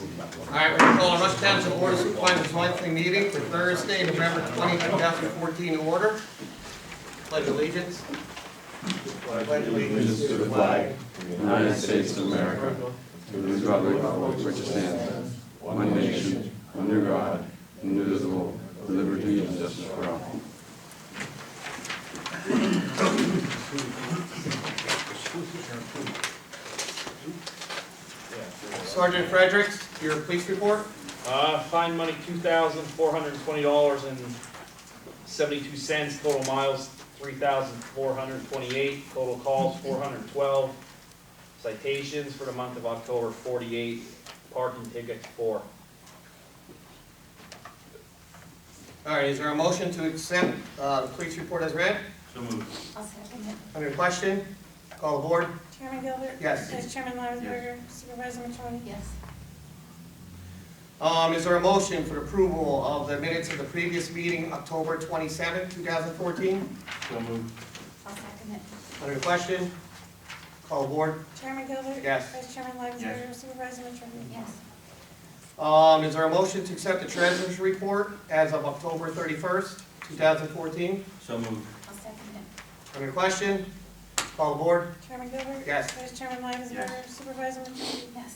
Alright, we're going to call Rush Township Board of Supervisors monthly meeting for Thursday, November 20, 2014 to order. Pledge allegiance. Pledge allegiance To the flag of the United States of America, to the republic for which it stands, one nation, under God, indivisible, with liberty and justice for all. Sergeant Fredericks, your police report. Fine money $2,420.72. Total miles 3,428. Total calls 412. Citations for the month of October 48. Parking tickets 4. Alright, is there a motion to accept the police report as read? So moved. I'll second it. Under question? Call the board. Chairman Gilbert? Yes. Vice Chairman Lavensberger? Supervisor Matroni? Yes. Is there a motion for approval of the minutes of the previous meeting, October 27, 2014? So moved. I'll second it. Under question? Call the board. Chairman Gilbert? Yes. Vice Chairman Lavensberger? Supervisor Matroni? Yes. Is there a motion to accept the treasurer's report as of October 31st, 2014? So moved. I'll second it. Under question? Call the board. Chairman Gilbert? Yes. Vice Chairman Lavensberger? Supervisor Matroni? Yes.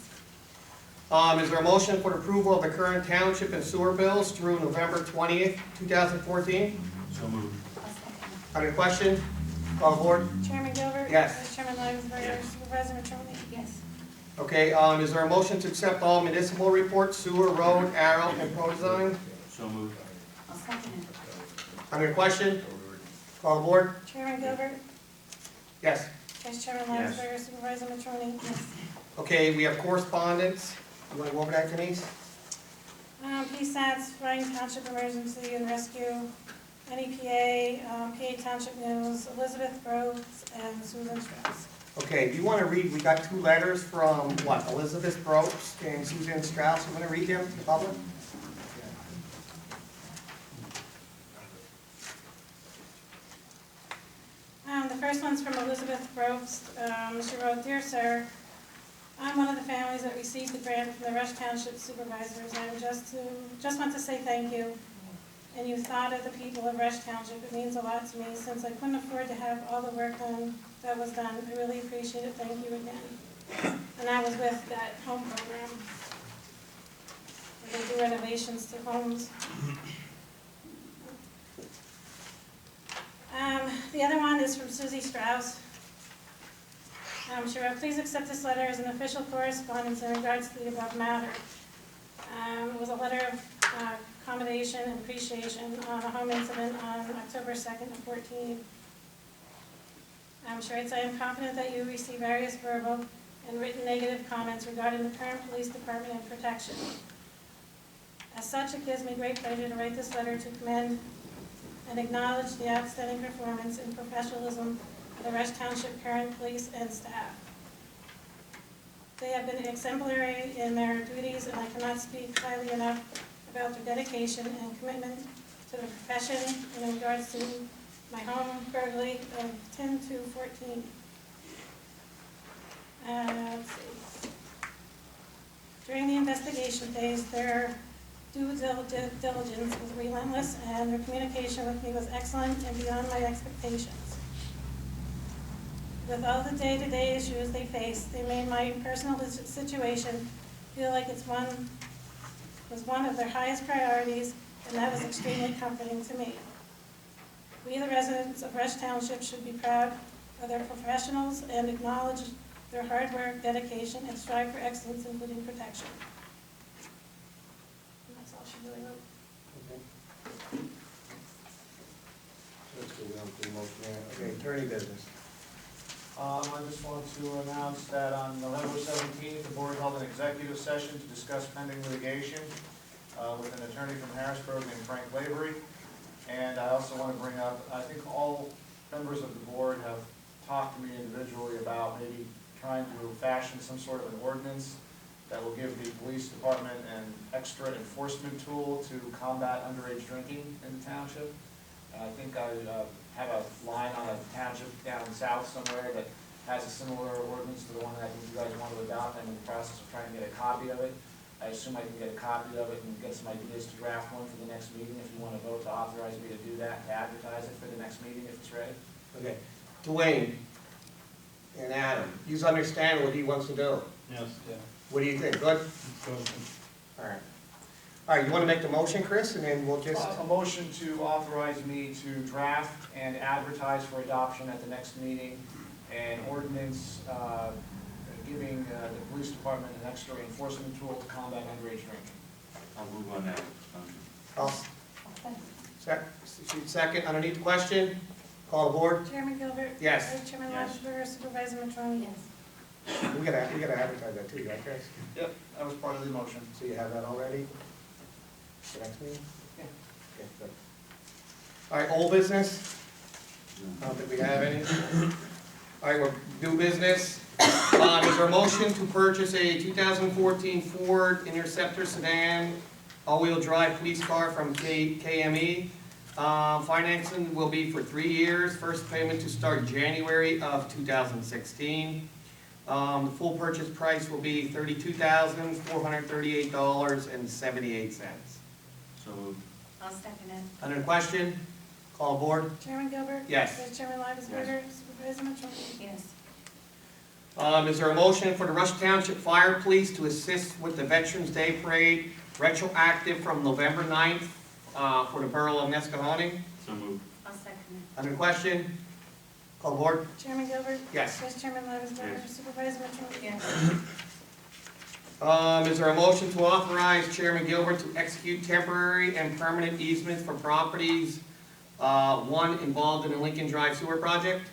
Is there a motion for approval of the current township and sewer bills through November 20th, 2014? So moved. I'll second it. Under question? Call the board. Chairman Gilbert? Yes. Vice Chairman Lavensberger? Yes. Supervisor Matroni? Yes. Okay, is there a motion to accept all municipal reports, sewer, road, arrow, and pro design? So moved. I'll second it. Under question? Call the board. Chairman Gilbert? Yes. Vice Chairman Yes. Lavensberger? Supervisor Matroni? Yes. Okay, we have correspondence. You want to go over that, Denise? PSATs, Ryan Township Emergency and Rescue, NEPA, PA Township News, Elizabeth Groves, and Susan Strauss. Okay, do you want to read, we got 2 letters from, what, Elizabeth Brooks and Suzanne Strauss. You want to read them to the public? The first one's from Elizabeth Groves. She wrote, "Dear Sir, I'm one of the families that received the grant from the Rush Township Supervisors. I just want to say thank you. And you thought of the people of Rush Township. It means a lot to me since I couldn't afford to have all the work done that was done. I really appreciate it. Thank you again." And that was with that home program. They do renovations to homes. The other one is from Susie Strauss. She wrote, "Please accept this letter as an official correspondence in regards to the above matter." It was a letter of accommodation and appreciation on a home incident on October 2nd of 14. She writes, "I am confident that you receive various verbal and written negative comments regarding the current police department and protection. As such, it gives me great pleasure to write this letter to commend and acknowledge the outstanding performance and professionalism of the Rush Township current police and staff. They have been exemplary in their duties, and I cannot speak highly enough about their dedication and commitment to the profession in regards to my home burglary of 10/2/14. Let's see. During the investigation phase, their due diligence was relentless, and their communication with me was excellent and beyond my expectations. With all the day-to-day issues they face, they made my personal situation feel like was one of their highest priorities, and that was extremely comforting to me. We, the residents of Rush Township, should be proud of their professionals and acknowledge their hard work, dedication, and strive for excellence, including protection." And that's all she really wrote. Okay. Let's go down to the motion there. Okay, attorney business. I just want to announce that on November 17th, the board held an executive session to discuss pending litigation with an attorney from Harrisburg named Frank Lavery. And I also want to bring up, I think all members of the board have talked to me individually about maybe trying to fashion some sort of an ordinance that will give the police department an extra enforcement tool to combat underage drinking in the township. And I think I have a line on a township down south somewhere that has a similar ordinance to the one that I think you guys want to adopt. I'm in the process of trying to get a copy of it. I assume I can get a copy of it and get some ideas to draft one for the next meeting, if you want to vote to authorize me to do that, to advertise it for the next meeting if it's ready. Okay. Dwayne and Adam, you understand what he wants to do? Yes. What do you think? Good? All right. All right, you want to make the motion, Chris, and then we'll just, A motion to authorize me to draft and advertise for adoption at the next meeting an ordinance giving the police department an extra enforcement tool to combat underage drinking. I'll move on that. I'll, second, underneath the question, call the board. Chairman Gilbert? Yes. Vice Chairman Yes. Lavendsberger, Supervisor Matroni? Yes. We gotta advertise that too, right, Chris? Yep, that was part of the motion. So you have that already? The next meeting? Yeah. Okay, good. All right, old business? I don't think we have any. All right, we're new business. Is there a motion to purchase a 2014 Ford Interceptor sedan, all-wheel drive police car from KME? Financing will be for 3 years. First payment to start January of 2016. The full purchase price will be $32,438.78. So moved. I'll second it. Under the question, call board. Chairman Gilbert? Yes. Vice Chairman Lavendsberger? Supervisor Matroni? Yes. Is there a motion for the Rush Township Fire Police to assist with the Veterans Day Parade retroactive from November 9th for the Borough of Nescahoning? So moved. I'll second it. Under the question, call board. Chairman Gilbert? Yes. Vice Chairman Lavendsberger? Yes. Supervisor Matroni? Yes. Is there a motion to authorize Chairman Gilbert to execute temporary and permanent easements for properties, one involved in the Lincoln Drive sewer project?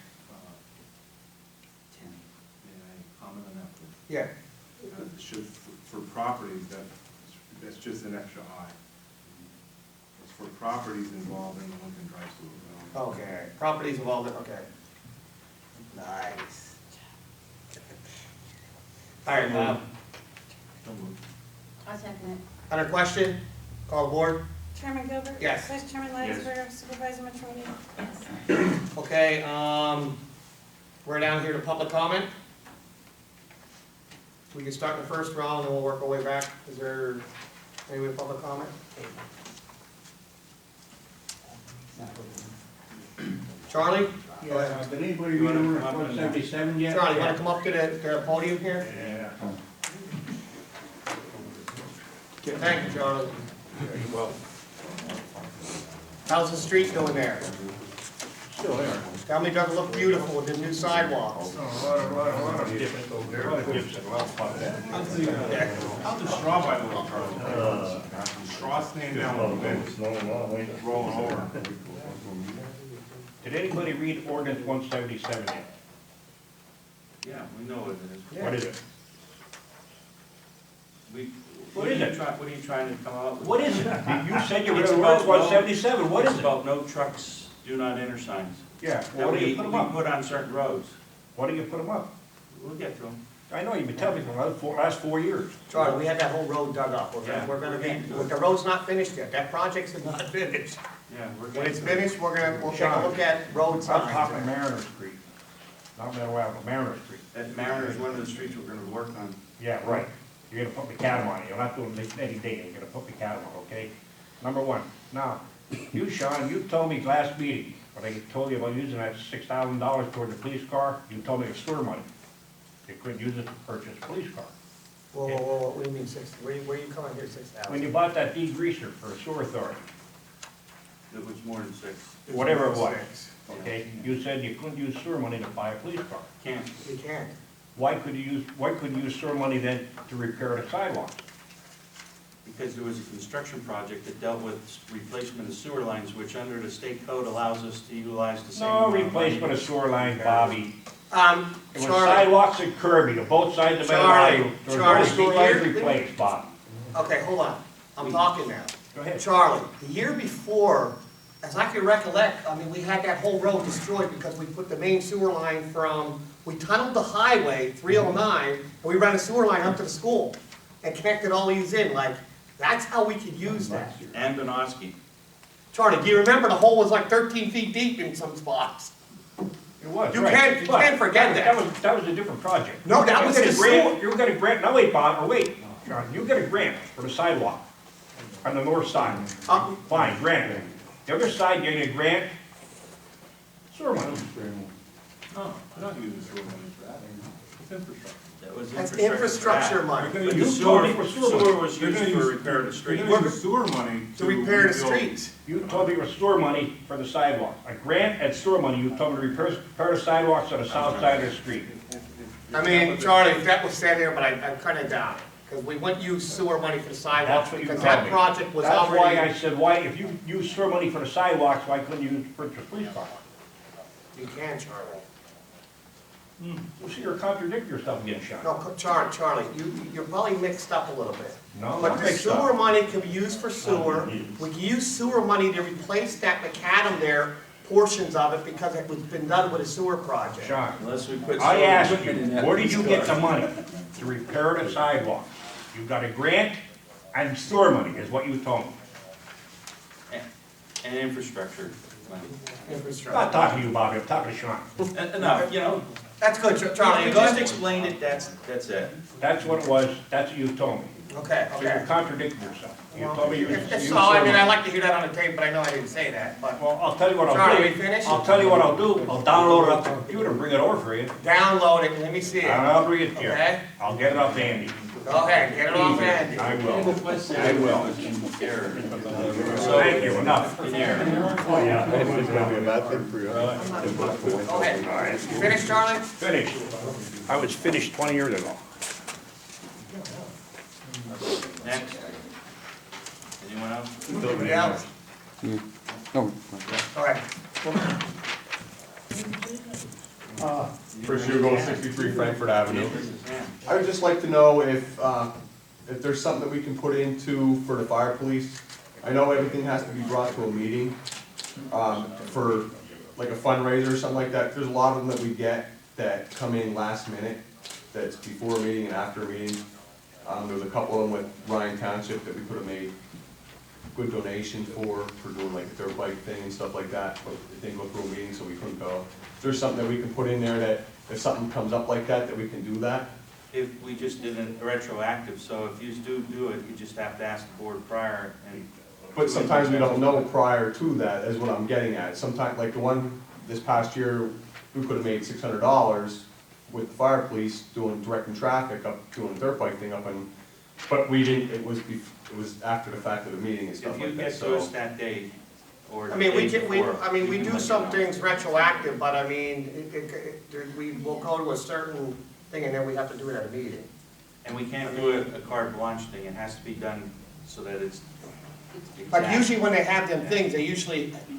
Tim, may I comment on that, please? Yeah. It should, for properties, that's just an extra I. It's for properties involved in the Lincoln Drive sewer. Okay, properties involved, okay. Nice. All right, So moved. I'll second it. under question, call board. Chairman Gilbert? Yes. Vice Chairman Lavendsberger? Supervisor Matroni? Yes. Okay, we're down here to public comment. We can start in the first round and then we'll work our way back. Is there any with public comment? Charlie? Go ahead. Did anybody read over 177 yet? Charlie, you wanna come up to the podium here? Yeah. Thank you, Charlie. Well, How's the street doing there? still there. Tell me, does it look beautiful with the new sidewalks? A lot of different over there. Well, fuck that. How's the straw, by the way, Charlie? Straw staying down a little bit, rolling over. Did anybody read ordinance 177 yet? Yeah, we know what it is. What is it? What is it? What are you trying to come out with? What is it? You said you were It's gonna about ordinance 177, what is It's it? about no trucks do not enter signs. Yeah, That well, what do we you put them up? put on certain roads. What do you put them up? We'll get to them. I know, you've been telling me for the last 4 years. Charlie, we had that whole road dug up. Yeah. We're gonna be, the road's not finished yet. That project's not finished. Yeah, we're When it's getting to it. finished, we'll take a look at road I'm talking signs. Mariner Street. Not Meadow Avenue, Mariner Street. That Mariner is one of the streets we're gonna work on. Yeah, right. You're gonna put macadam on it, you're not doing any digging, you're gonna put macadam on, okay? Number one. Now, you, Sean, you told me last meeting, when I told you about using that $6,000 toward the police car, you told me it was sewer money. You couldn't use it to purchase a police car. Whoa, what do you mean six, where you coming here, 6,000? When you bought that degreaser for a sewer authority, It was more than 6. whatever it was, okay? You said you couldn't use sewer money to buy a police car. Can't. You can't. Why couldn't you use sewer money then to repair the sidewalks? Because there was a construction project that dealt with replacement of sewer lines, which under the state code allows us to utilize the same. No amount of replacement money. of sewer lines, Bobby. It was Charlie, sidewalks and curbing, to both sides of the Charlie, aisle. There Charlie, was no sewer lines here- replaced, Bob. okay, hold on, I'm talking now. Go ahead. Charlie, the year before, as I can recollect, I mean, we had that whole road destroyed because we put the main sewer line from, we tunneled the highway, 309, and we ran a sewer line up to the school and connected all these in, like, that's how we could use that. And Benoski. Charlie, do you remember the hole was like 13 feet deep in some spots? It was, You right. can't- you But can't forget that. That was a different project. No, that was You were the gonna grant- sewer- You were gonna grant, no, wait, Bob, or wait. John, you get a grant for the sidewalk on the north side. Fine, grant. The other side, you get a grant, sewer money. No, we're not using sewer money for that. It's infrastructure. That was That's infrastructure money. You're gonna You use told sewer, me it was sewer Sewer money. was You're used gonna for use- repair of the street. you're gonna use sewer money To repair the rebuild- streets. You told me it was sewer money for the sidewalk. A grant and sewer money, you told me to repair the sidewalks on the south side of the street. I mean, Charlie, that was said here, but I kind of doubt it, because we wouldn't use sewer money for the sidewalks, That's what you because told that me. project was That's why I already. said, why, if you use sewer money for the sidewalks, why couldn't you use it for the police car? You can, Charlie. You see, you're contradicting yourself again, Sean. No, Charlie, you're probably mixed up a little bit. No, But not the mixed up. sewer money can be used for sewer. We can use sewer money to replace that macadam there, portions of it, because it was been done with a sewer project. Sean, Unless we put. I sewer asked equipment in you, that where did you police get car. the money to repair the sidewalks? You got a grant and sewer money, is what you told me. And infrastructure. money. I'm not Infrastructure. talking to you, Bobby, I'm talking to Sean. Enough, you know, That's good, Charlie. you go just ahead. explained it, that's it. That's what it was, that's what you told me. Okay, So you're okay. contradicting yourself. You told me you used If sewer so, I mean, money. I'd like to hear that on the tape, but I know I didn't say that, but Well, I'll tell you what I'll Charlie, do. we finished? I'll tell you what I'll do. I'll download it up to the computer and bring it over for you. download it, and let me see And it. I'll bring it to you. Okay? I'll get it off Andy. Go ahead, get it off Andy. I will. I will. Thank you, enough. Go ahead. You finished, Charlie? Finished. I was finished 20 years ago. Next. Anyone else? Anybody else? No. All right. Chris Hugo, 63 Frankfurt Avenue. Yeah. I would just like to know if there's something that we can put into for the fire police. I know everything has to be brought to a meeting for like a fundraiser or something like that. There's a lot of them that we get that come in last minute, that's before a meeting and after a meeting. There was a couple of them with Ryan Township that we could have made good donation for doing like a dirt bike thing and stuff like that, but it didn't go through a meeting, so we couldn't go. If there's something that we can put in there that, if something comes up like that, that we can do that. If we just did a retroactive, so if you do it, you just have to ask the board prior and. But sometimes we don't know prior to that, is what I'm getting at. Sometimes, like the one this past year, we could have made $600 with the fire police doing, directing traffic up, doing a dirt bike thing up and, but we didn't, it was after the fact of the meeting and stuff If you like that, get to so. us that day, or I mean, the we day can, before, we can do let some you know. things retroactive, but I mean, we will go to a certain thing and then we have to do it at a meeting. And we can't do a carte blanche thing, it has to be done so that it's But exact. usually when they have them things,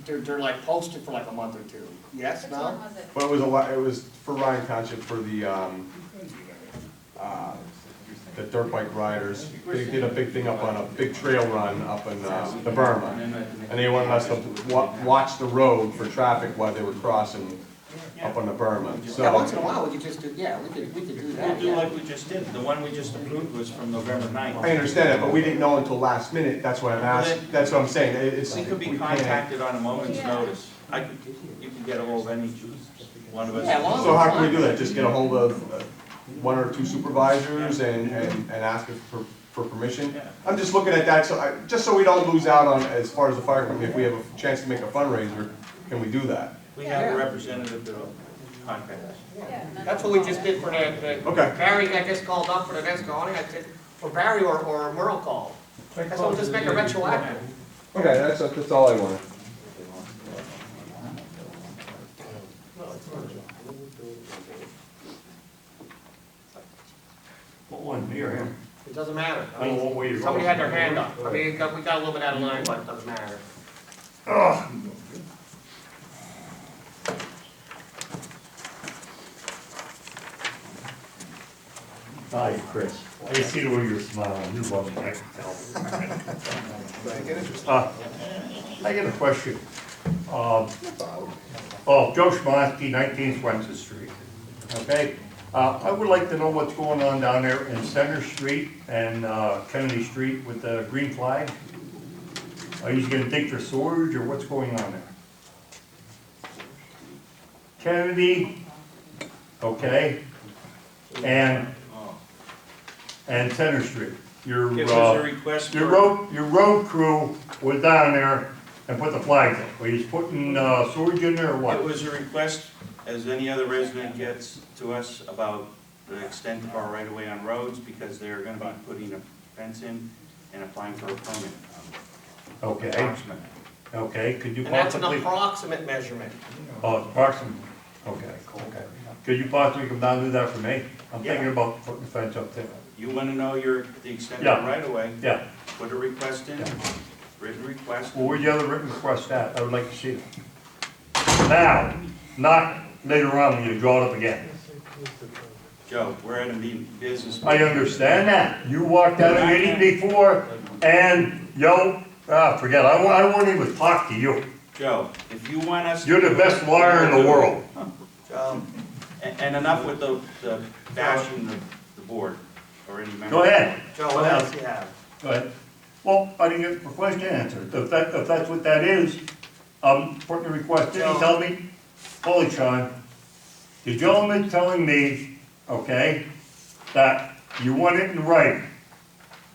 they're like posted for like a month or two. Yes, Which no? one was it? But it was a lot, it was for Ryan Township for the dirt bike riders. They did a big thing up on a big trail run up in the Burma. And they wanted us to watch the road for traffic while they were crossing up on the Burma. Yeah, once in a So, while, we could just do, yeah, we could do We'll that, do yeah. like we just did, the one we just approved was from November 9th. I understand that, but we didn't know until last minute, that's what I'm asking, that's what I'm saying, it's. We could be we can't- contacted on a moment's notice. You can get a hold of any one of us. Yeah, as long as- So how can we do that? Just get a hold of one or two supervisors and ask for permission? Yeah. I'm just looking at that, just so we don't lose out on, as far as the fire company, if we have a chance to make a fundraiser, can we do that? We have a representative that will contact us. That's what we just did for the, Okay. Barry got just called up for the next calling, I said, or Barry or Merle called. That's what we just make a retroactive. Okay, that's all I wanted. What one, me or him? It doesn't matter. I Oh, mean, what way you somebody going? had their hand up. I mean, we got a little bit out of line, but it doesn't matter. Hi, Chris. I see the way you're smiling, you love me, I can tell. I got a question. Oh, Joe Schmansky, 19th Windsor Street, okay? I would like to know what's going on down there in Center Street and Kennedy Street with the green flag. Are you gonna dig for sewage or what's going on there? Kennedy, okay, and Center Street. your, It was a request your for, road crew was down there and put the flags up. Were you just putting, sewage in there or It what? was a request, as any other resident gets to us, about the extent of our right-of-way on roads, because they're gonna be putting a fence in and applying for a permit. Okay, Approximate. okay, could you And that's an possibly, approximate measurement. oh, it's approximate, okay. Could you possibly come down and do that for me? I'm Yeah. thinking about putting the fence up there. You wanna know the extent of Yeah. the right-of-way, Yeah, put a request in, written request. well, where'd the other written request at? I would like to see it. Now, not later on when you draw it up again. Joe, we're at a business. I understand that. You walked out of meeting before and, forget it. I won't even talk to you. Joe, if you want us. You're the best lawyer in the world. And enough with the bashing the board, or any member. Go ahead. Joe, what else do you have? Go ahead. Well, I didn't get the question answered. If that's what that is, I'm putting a request in. You tell me, holy Sean, the gentleman telling me, okay, that you want it in writing.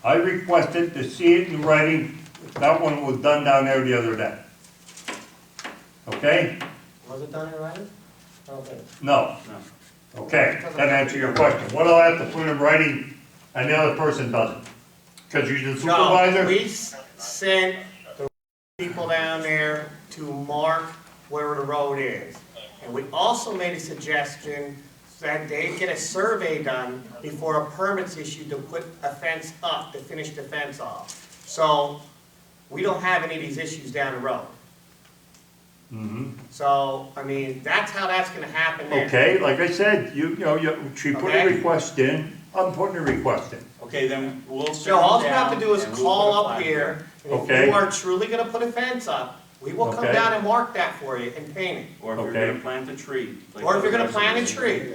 I requested to see it in writing. That one was done down there the other day. Okay? Was it done in writing? I don't think. No. No. Okay, that answers your question. What do I have to put in writing and the other person doesn't? Because you're the Joe, supervisor? we sent the people down there to mark where the road is. And we also made a suggestion that they get a survey done before a permit's issued to put a fence up, to finish the fence off. So, we don't have any of these issues down the road. Mm-hmm. So, I mean, that's how that's gonna happen there. Okay, like I said, she put a Okay. request in, I'm putting a request in. Okay, then we'll. Joe, all you have to down do is and we'll call put a up flag here, and if Okay. you are truly gonna put a fence up, we will come Okay. down and mark that for you and paint it. Or if you're Okay. gonna plant a tree. like Or if you're the gonna rest plant a of us. tree.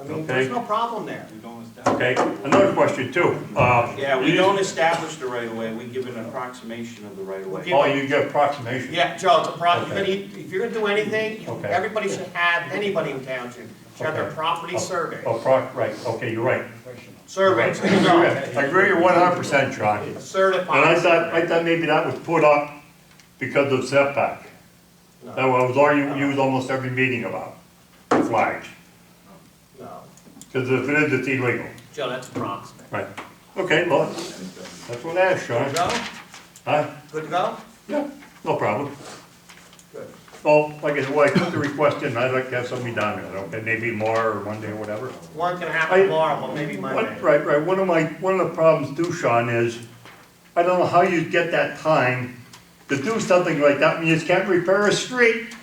I mean, Okay. there's no problem there. We don't establish- Okay, another question too. Yeah, we don't establish the right of way, we give an approximation of the right of way. Oh, you get approximation? Yeah, Joe, it's a problem, Okay. if you're gonna do anything, Okay. everybody should have, anybody in township, should have their Okay. property surveyed. Right, okay, you're right. Surveyed, so you I know, agree, you're 100%, Sean. And I certified. thought maybe that was put up because of setback. That was all you use almost every meeting about, the flags. No, Because if it is, it's illegal. Joe, that's approximate. Right. Okay, well, that's what I asked, Good to Sean. go? Huh? Good to go? Yeah, no problem. Good. Well, like I said, well, I put the request in, I'd like to have somebody down there, okay, maybe tomorrow or Monday or whatever. One's gonna happen tomorrow, but maybe Monday. Right, one of the problems too, Sean, is, I don't know how you get that time to do something like that when you just can't repair a street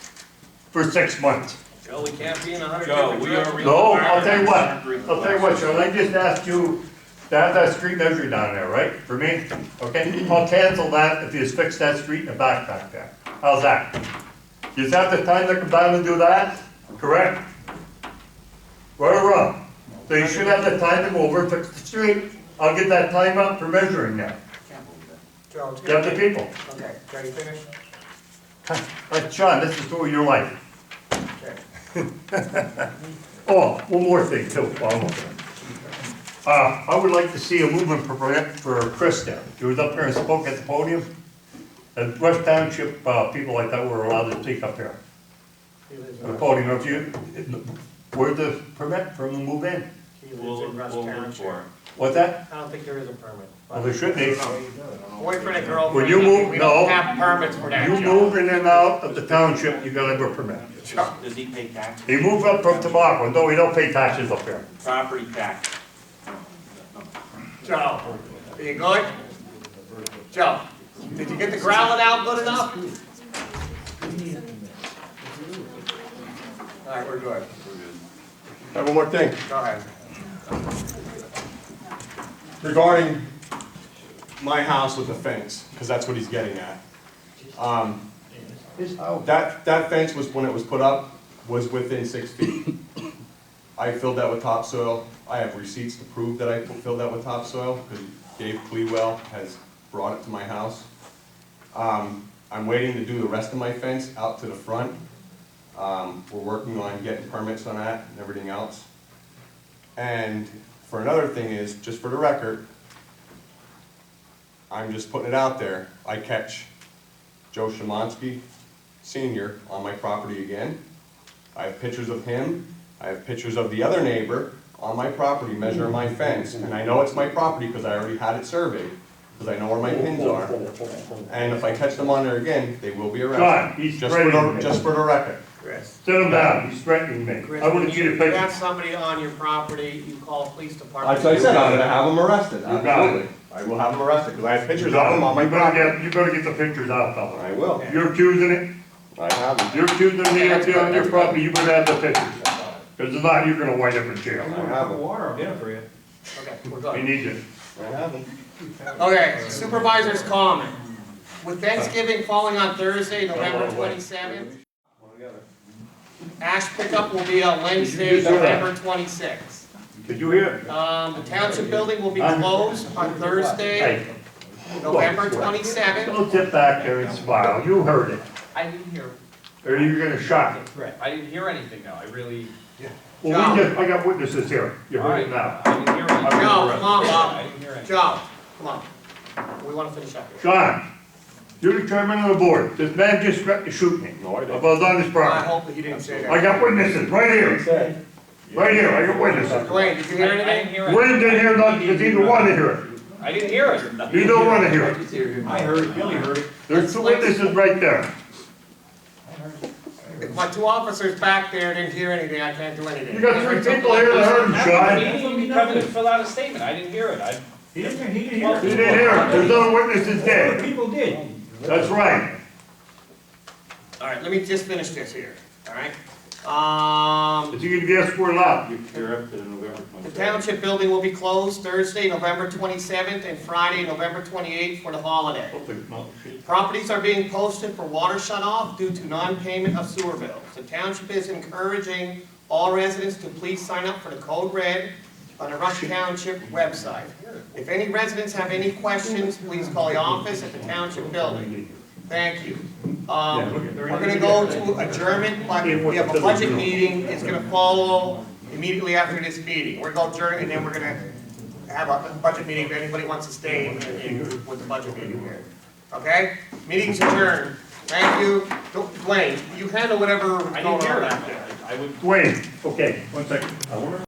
for 6 months. Joe, we can't be in 100 Joe, different we are. directions. No, I'll tell you what, Sean, I just asked you to have that street measured down there, right, for me? Okay, I'll cancel that if you just fix that street in the back there. How's that? You just have the time to come down and do that, correct? Right or wrong? So you should have the time to go over and fix the street. I'll get that time up for measuring that. Joe, it's You have the gonna be- people. Okay, Joe, you finished? Sean, this is for your life. Okay. Oh, one more thing too, while I'm looking. I would like to see a movement permit for Chris there. He was up there and spoke at the podium. And West Township, people like that were allowed to speak up there. He lives At the in, podium, don't you? Where's the permit for him to move in? he lives We'll in Russ look Township. for it. What's that? I don't think there is a permit. Well, there should be. Boyfriend and girlfriend. When you move- we don't no. have permits for that, You Joe. move in and out of the township, you gotta have a permit. Does he pay taxes? He moved up from Tobacco, no, he don't pay taxes up there. Property tax. Joe, are you good? Joe, did you get the growling out good enough? All right, we're good. Have one more thing. Go ahead. Regarding my house with the fence, because that's what he's getting at. That fence was, when it was put up, was within 6 feet. I filled that with topsoil. I have receipts to prove that I filled that with topsoil, because Dave Clewell has brought it to my house. I'm waiting to do the rest of my fence out to the front. We're working on getting permits on that and everything else. And for another thing is, just for the record, I'm just putting it out there, I catch Joe Shimonsky Senior on my property again. I have pictures of him, I have pictures of the other neighbor on my property measuring my fence, and I know it's my property because I already had it surveyed, because I know where my pins are. And if I catch them on there again, they will be arrested. John, he's threatening me. Just for the record. Sit him down, he's threatening me. Chris, I want when to see you the picture. have somebody on your property, you call a police department. That's what I said, I'm gonna have them arrested, got it. absolutely. I will have them arrested, because I have pictures of them on my You property. better get the pictures out, fella. I will, You're accusing it, I have them. you're accusing me up there on your property, you better have the pictures. Because if not, you're gonna wind up in jail. I have them. Water, I'll get it for you. Okay, we're We good. need it. I have them. Okay, supervisor's comment. With Thanksgiving falling on Thursday, November 27th, ash pickup will be on Wednesday, November 26th. Did you hear? The township building will be closed on Thursday, Hey, November 27th. don't sit back there and smile, you heard it. I didn't hear, Or you're gonna shock it. I didn't hear anything now, I really. Well, I got witnesses here, you heard it now. I didn't hear anything. Joe, come on, Bob. I didn't hear anything. Joe, come on. We want to finish up here. John, you're the chairman of the board, this man just threatened to shoot me. No, I didn't. About on his I property. hope that he didn't say I that. got witnesses, right here. Right here, I got witnesses. Dwayne, did you hear I didn't anything? hear anything. Wayne didn't hear nothing, because he didn't want to hear it. I didn't hear it. You don't want to hear it. I heard it, Billy heard it. There's two witnesses right there. If my two officers back there didn't hear anything, I can't do You anything. got three people here that heard it, John. He come and fill out a statement, I didn't hear it. He didn't hear You didn't hear it, there's other witnesses there. People did. That's right. All right, let me just finish this here, all right? If you can guess we're allowed. You're up to November The 27th. township building will be closed Thursday, November 27th, and Friday, November 28th for the holiday. Properties are being posted for water shut-off due to non-payment of sewer bills. The township is encouraging all residents to please sign up for the Code Red on the Rush Township website. If any residents have any questions, please call the office at the township building. Thank you. We're gonna go to adjournment, but we have a budget meeting, it's gonna follow immediately after this meeting. We're gonna adjourn, and then we're gonna have a budget meeting if anybody wants to stay with the budget meeting here. Okay? Meeting's adjourned. Thank you. Dwayne, you handle whatever. I didn't hear it. I would. Wayne, okay, 1 second.